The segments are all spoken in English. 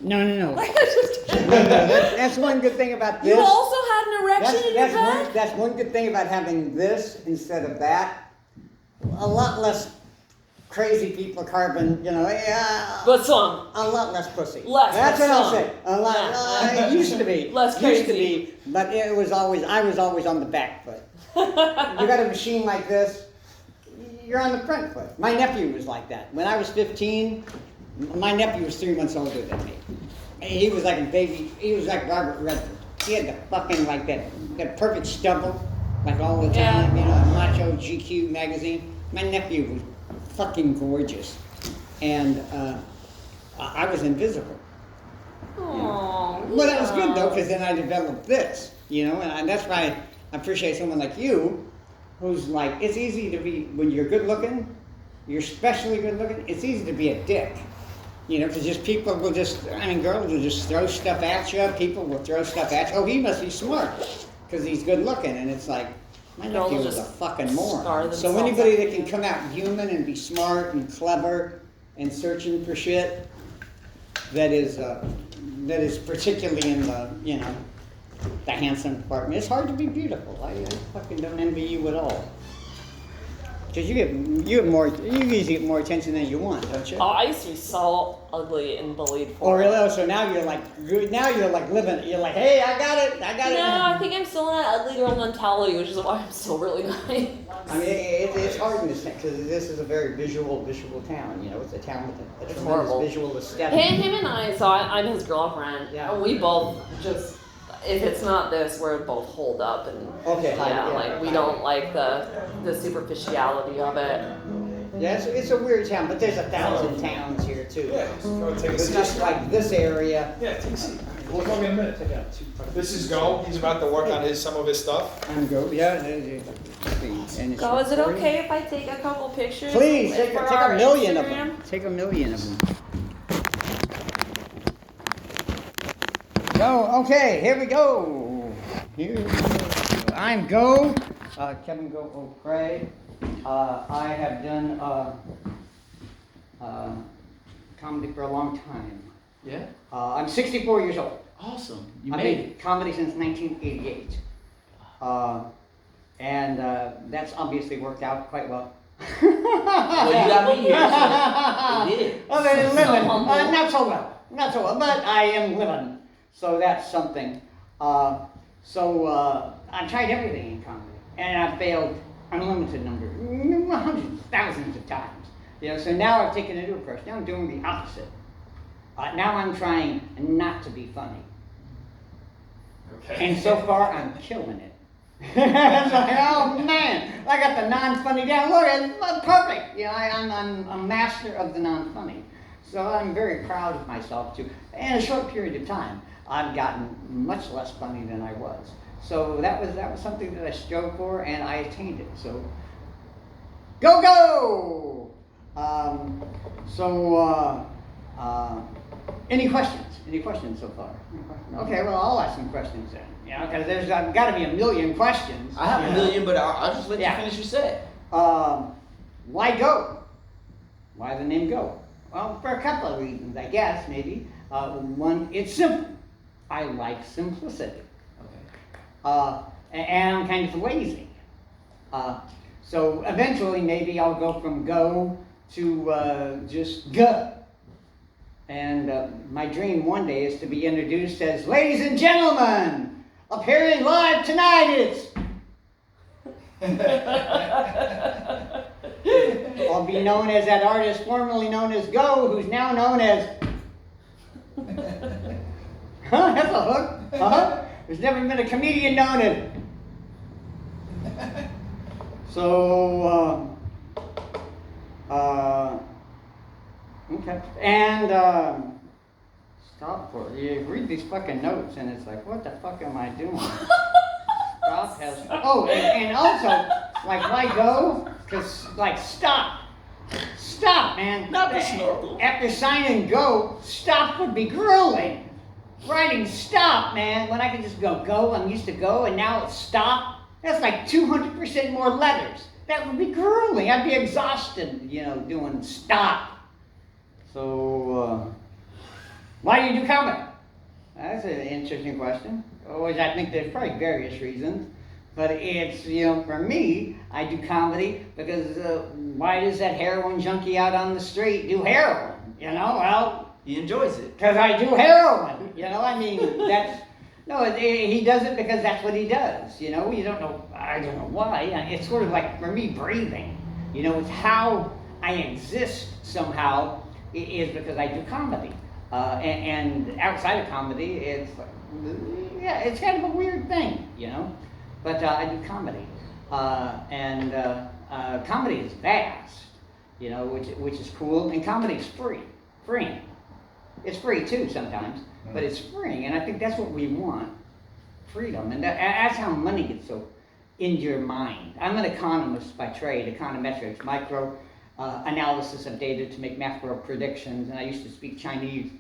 No. Like, I just That's one good thing about this. You also had an erection in your bed? That's one good thing about having this instead of that. A lot less crazy people carving, But some. a lot less pussy. Less, That's but what I'll some. say. A lot. Yeah. It used to be. Less Used to crazy. be, but I was always on the back foot. You got a machine like this, you're on the front foot. My nephew was like that. When I was 15, my nephew was 3 months older than me. He was like a baby. He was like Robert Redford. He had the fucking like that perfect stubble, like all the time. Macho GQ magazine. My nephew was fucking gorgeous, and I was invisible. Aww, Well, that was good though, because then I developed this, and that's why I appreciate someone like you, who's like, it's easy to be, when you're good looking, you're especially good looking, it's easy to be a dick. Because just people will girls will just throw stuff at you, people will throw stuff at you. Oh, he must be smart, because he's good looking, and it's like, my Girls nephew will was a just fucking scar moron. So themselves anybody up. that can come out human and be smart and clever and searching for shit, that is particularly in the handsome department. It's hard to be beautiful. I fucking don't envy you at all. Because you usually get more attention than you want, don't you? Oh, I used to be so ugly in the lead Oh, form. really? So now you're like living. You're like, hey, I got it. No, I think I'm still in that ugly girl mentality, which is why I'm still really nice. I mean, it's hard in this thing because this is a very visual town. It's a town with a tremendous horrible. visual aesthetic. Him and I, so I'm his girlfriend. Yeah. And we both just, if it's not this, we're both holed up and Okay, we don't like the superficiality of it. Yeah, it's a weird town, but there's 1,000 towns here too. Yeah, just go take a It's seat. just like this area. Yeah, take a seat. We'll come in a minute. This is Go. He's about to work on some of his stuff. I'm go. Yeah. So is it okay if I take a couple pictures? Please take for a our million of Instagram? them. Take a million of them. So okay, here we go. I'm Go. Kevin Go O'Cray. I have done comedy for a long time. Yeah? I'm 64 years old. Awesome. You I've made been it. comedy since 1988. And that's obviously worked out quite well. Well, you got me here, so it did. Oh, they're living. humble. Not so well, but I am living. So that's something. I've tried everything in comedy, and I've failed unlimited number, hundreds, thousands of times. So now I've taken a new approach. Now I'm doing the opposite. Now I'm trying not to be funny. Okay. And so far, I'm killing it. It's like, oh man, I got the non-funny down. Look, it's perfect. I'm a master of the non-funny. So I'm very proud of myself too. In a short period of time, I've gotten much less funny than I was. So that was something that I strove for, and I attained it. So go! Any questions? Any questions so far? Okay, well, I'll ask some questions then. Because there's got to be a million questions. I have a million, but I'll just let you Yeah. finish your set. Why Go? Why the name Go? Well, for a couple of reasons, I guess, maybe. One, it's simple. I like simplicity. Okay. And I'm kind of lazy. So eventually, maybe I'll go from Go to just Go. And my dream one day is to be introduced as, ladies and gentlemen, appearing live tonight is... I'll be known as that artist formerly known as Go, who's now known as... Huh? That's a hook. Uh-huh. There's never been a comedian known as... So, okay. And, stop for it. You read these fucking notes and it's like, what the fuck am I doing? Stop has... Oh, and also, like, why Go? Because, like, stop. Stop, man. Not the snorkel. After signing Go, stop would be grueling. Writing stop, man, when I could just go, I'm used to go, and now it's stop. That's like 200% more letters. That would be grueling. I'd be exhausted, doing stop. So, Why do you do comedy? That's an interesting question. Always, I think there's probably various reasons. But it's, for me, I do comedy because why does that heroin junkie out on the street do heroin? Well, He enjoys it. because I do heroin. He does it because that's what he does. You don't know, I don't know why. It's sort of like, for me, breathing. It's how I exist somehow is because I do comedy. And outside of comedy, it's kind of a weird thing, But I do comedy. And comedy is vast, which is cool. And comedy is freeing. It's free too sometimes, but it's freeing. And I think that's what we want, freedom. And that's how money gets so in your mind. I'm an economist by trade, econometrics, micro analysis of data to make macro predictions. And I used to speak Chinese.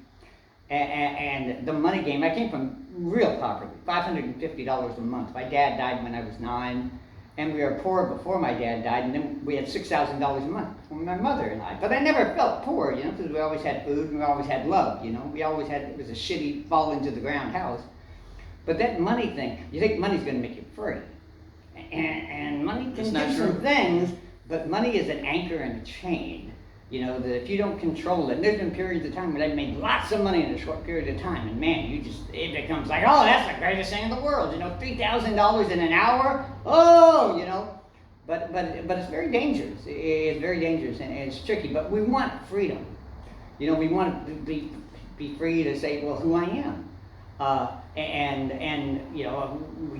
And the money game, I came from real poverty, $550 a month. My dad died when I was 9, and we were poor before my dad died, and then we had $6,000 a month from my mother and I. But I never felt poor, because we always had food and we always had love, We always had, it was a shitty, fall into the ground house. But that money thing, you think money's going to make you free. And money can do some things, but money is an anchor and a chain. That if you don't control it, and there's been periods of time when I've made lots of money in a short period of time, and man, it becomes like, oh, that's the greatest thing in the world, $3,000 in an hour, but it's very dangerous. It's very dangerous, and it's tricky, but we want freedom. We want to be free to say, well, who I am.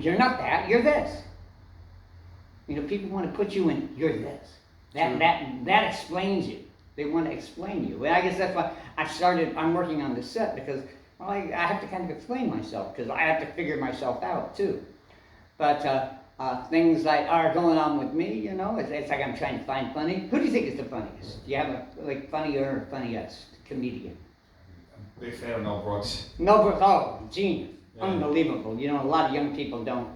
You're not that, you're this. People want to put you in, you're this. That explains you. They want to explain you. And I guess that's why I'm working on this set because, I have to kind of explain myself because I have to figure myself out too. But things that are going on with me, it's like I'm trying to find funny. Who do you think is the funniest? Do you have a funnier or funniest comedian? Big fan of Mel Brooks. Mel Brooks, oh, genius. Yeah. Unbelievable. A lot of young people don't,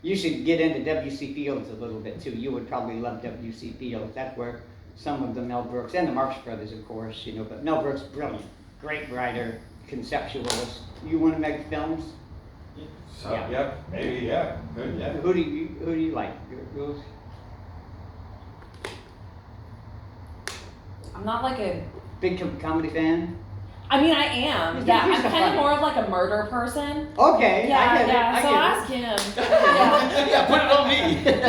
You should get into W.C. Fields a little bit too. You would probably love W.C. Fields. That's where some of the Mel Brooks, and the Marx Brothers, of course, but Mel Brooks, brilliant. Great writer, conceptualist. You want to make films? So, yeah. Maybe, yeah. Good, yeah. Who do you like? I'm not like a. Big comedy fan? I mean, I am. He's Yeah, I'm the kind of funny. more of like a murder person. Okay, Yeah, I get yeah. it. So ask him. Yeah. Yeah, put it on me. Yeah.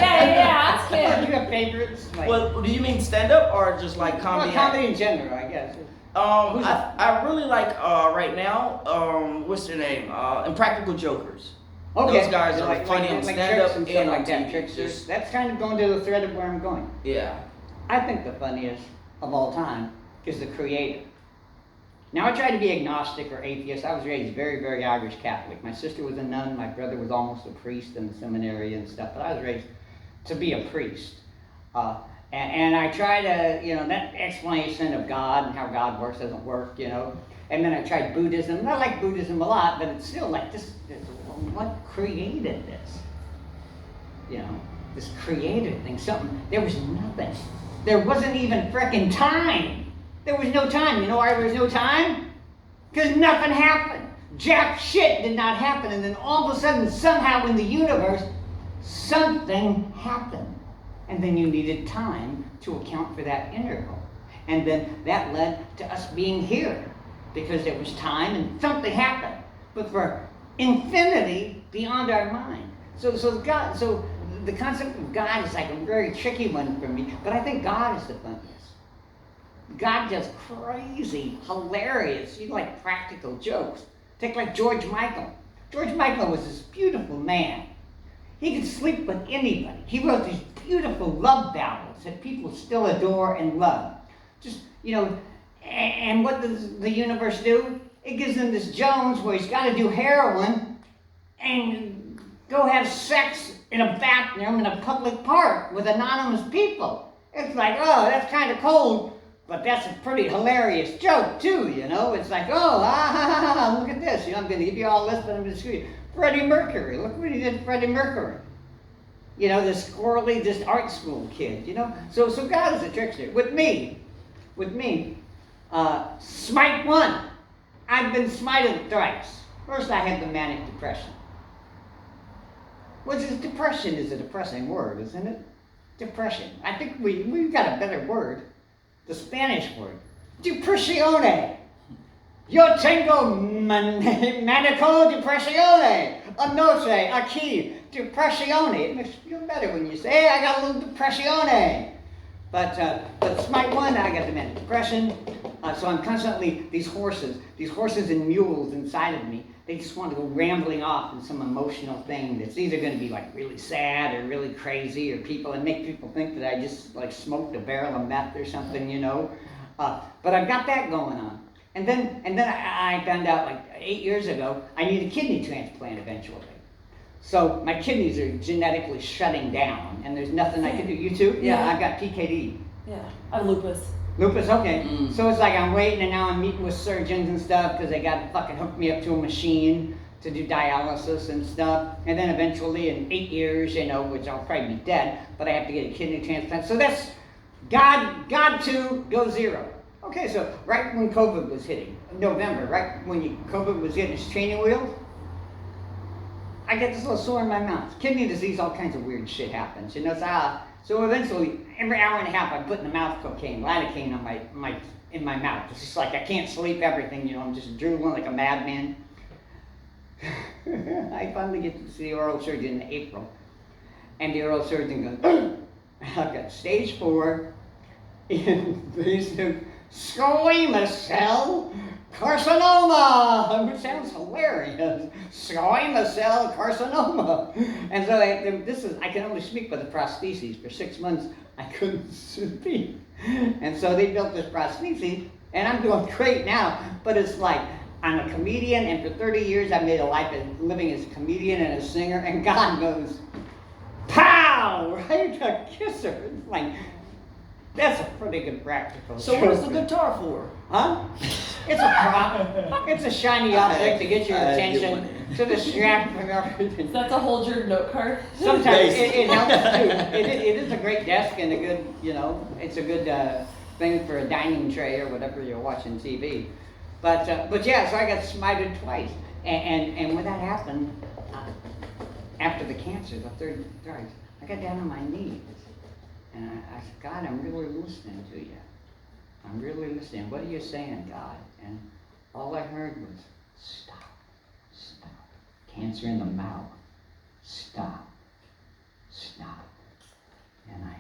Ask Do him. you have favorites? Like, Well, do you mean stand up or just like comedy? comedy in general, I guess. I really like right now. What's their name? Impractical Jokers. Okay. Those guys are funny on stand up and and stuff on like that. TV. Tricks. Just- That's kind of going to the thread of where I'm going. Yeah. I think the funniest of all time is the creator. Now, I try to be agnostic or atheist. I was raised very, very Irish Catholic. My sister was a nun. My brother was almost a priest in the seminary and stuff. But I was raised to be a priest. And I try to, that explanation of God and how God works doesn't work, And then I tried Buddhism. And I like Buddhism a lot, but it's still like this what created this? This created thing, something. There was nothing. There wasn't even frickin' time. There was no time. You know why there was no time? Because nothing happened. Jack shit did not happen. And then all of a sudden, somehow in the universe, something happened. And then you needed time to account for that interval. And then that led to us being here. Because there was time and something happened. But for infinity beyond our mind. So the concept of God is like a very tricky one for me. But I think God is the funniest. God does crazy, hilarious, like practical jokes. Take like George Michael. George Michael was this beautiful man. He could sleep with anybody. He wrote these beautiful love ballads that people still adore and love. Just, and what does the universe do? It gives him this Jones where he's got to do heroin and go have sex in a bathroom in a public park with anonymous people. It's like, oh, that's kind of cold. But that's a pretty hilarious joke, too, It's like, oh, look at this. I'm going to give you all this, but I'm going to screw you. Freddie Mercury. Look what he did to Freddie Mercury. This squirrely, this art school kid, So God is a trickster. With me, Smite 1. I've been smited thrice. First, I had the manic depression. Depression is a depressing word, isn't it? Depression. I think we've got a better word. The Spanish word. Depresione. Yo tengo manico depresione. Anoche, aquí, depresione. It makes you feel better when you say, hey, I got a little depresione. But Smite 1, I got the manic depression. So I'm constantly, these horses and mules inside of me, they just want to go rambling off in some emotional thing that's either going to be like really sad or really crazy or make people think that I just like smoked a barrel of meth or something, you know. But I've got that going on. And then I found out like 8 years ago, I need a kidney transplant eventually. So my kidneys are genetically shutting down and there's nothing I can do. You too? Yeah, I've got PKD. Yeah, I have lupus. Lupus, okay. So it's like I'm waiting and now I'm meeting with surgeons and stuff because they got to fucking hook me up to a machine to do dialysis and stuff. And then eventually in 8 years, you know, which I'll probably be dead, but I have to get a kidney transplant. So that's God 2, go 0. Okay, so right when COVID was hitting, November, right when COVID was hitting its training wheels, I get this little sore in my mouth. Kidney disease, all kinds of weird shit happens. You know, so eventually, every hour and a half, I put in the mouth cocaine, lidocaine on in my mouth. It's just like I can't sleep, everything, you know, I'm just drooling like a madman. I finally get to see the oral surgeon in April. And the oral surgeon goes, I've got stage 4 invasive squamous cell carcinoma, which sounds hilarious. Squamous cell carcinoma. And so I can only speak with a prosthesis. For 6 months, I couldn't speak. And so they built this prosthesis, and I'm doing great now, but it's like, I'm a comedian, and for 30 years I've made a life of living as a comedian and a singer, and God goes, pow, right? A kisser. It's like, that's a pretty good practical So what is the guitar for? Huh? It's a prop. It's a shiny object to get your attention, to distract from everything. Is that to hold your note card? Sometimes it helps too. It is a great desk and a good, you know, it's a good thing for a dining tray or whatever you're watching TV. But yeah, so I got smited twice. And when that happened, after the cancer, the third, I got down on my knees. And I said, God, I'm really listening to you. I'm really listening. What are you saying, God? And all I heard was, stop. Cancer in the mouth. Stop. And I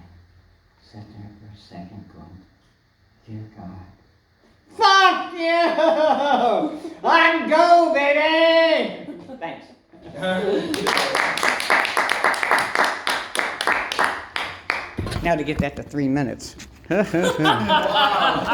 sat there for a second going, dear God. Fuck you! I'm go, baby! Thanks. Now to get that to 3 minutes.